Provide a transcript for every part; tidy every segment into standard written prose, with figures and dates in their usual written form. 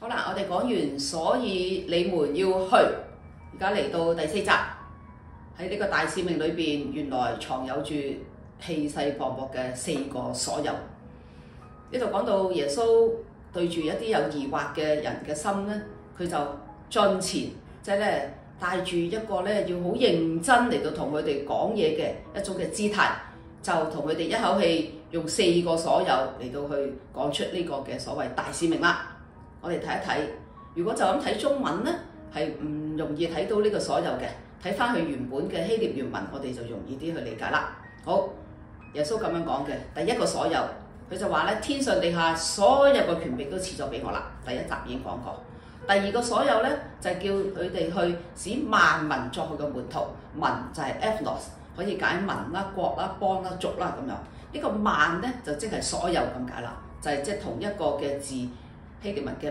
好啦，我哋講完，所以你們要去。而家嚟到第4集，喺呢個大使命裏邊，原來藏有住氣勢磅礴嘅4個所有。呢度講到耶穌對住一啲有疑惑嘅人嘅心咧，佢就進前，即係咧帶住一個咧要好認真嚟到同佢哋講嘢嘅一種嘅姿態，就同佢哋一口氣用4個所有嚟到去講出呢個嘅所謂大使命啦。我哋睇一睇，如果就咁睇中文咧，係唔容易睇到呢個所有嘅。睇翻佢原本嘅希臘原文，我哋就容易啲去理解啦。好，耶穌咁樣講嘅第一個所有，佢就話咧：天上地下所有嘅權柄都賜咗俾我啦。第1集已經講過。第2個所有咧，就係叫佢哋去使萬民作佢嘅門徒。民就係 ethnos， 可以解民啦、國啦、邦啦、族啦咁樣。呢個萬咧就即係所有咁解啦，就係即係同一個嘅字。希臘文嘅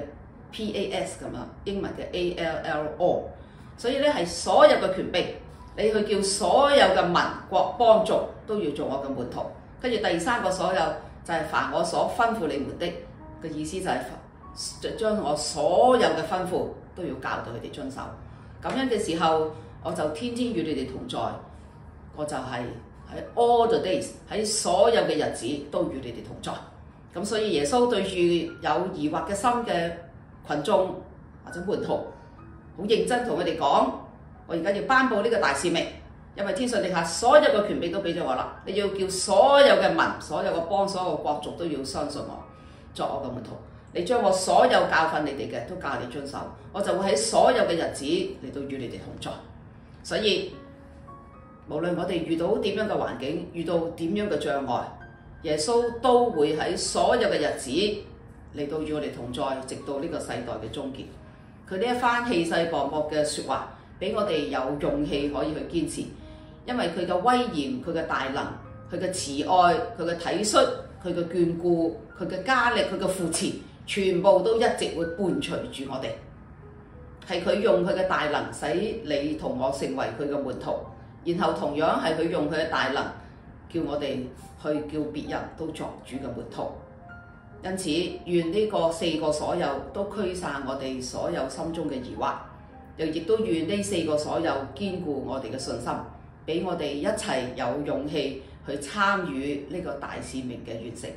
PAS 咁樣，英文嘅 ALLO， 所以咧係所有嘅權柄，你去叫所有嘅民國邦族都要做我嘅門徒。跟住第3個所有就係凡我所吩咐你們的嘅意思，就係將我所有嘅吩咐都要教導佢哋遵守。咁樣嘅時候，我就天天與你哋同在，我就係喺 all the days， 喺所有嘅日子都與你哋同在。咁所以耶穌對住有疑惑嘅心嘅群眾或者門徒，好認真同佢哋講：我而家要頒布呢個大使命，因為天上地下所有嘅權柄都俾咗我啦。你要叫所有嘅民、所有嘅邦、所有嘅國族都要相信我，作我嘅門徒。你將我所有教訓你哋嘅都教你遵守，我就會喺所有嘅日子嚟到與你哋同在。所以無論我哋遇到點樣嘅環境，遇到點樣嘅障礙，耶穌都會喺所有嘅日子嚟到與我哋同在，直到呢個世代嘅終結。佢呢一番氣勢磅礴嘅説話，俾我哋有勇氣可以去堅持，因為佢嘅威嚴、佢嘅大能、佢嘅慈愛、佢嘅體恤、佢嘅眷顧、佢嘅加力、佢嘅扶持，全部都一直會伴隨住我哋。係佢用佢嘅大能使你同我成為佢嘅門徒，然後同樣係佢用佢嘅大能叫我哋去叫別人都作主嘅門徒。因此，願呢個4個所有都驅散我哋所有心中嘅疑惑，亦都願呢4個所有堅固我哋嘅信心，俾我哋一齊有勇氣去參與呢個大使命嘅完成。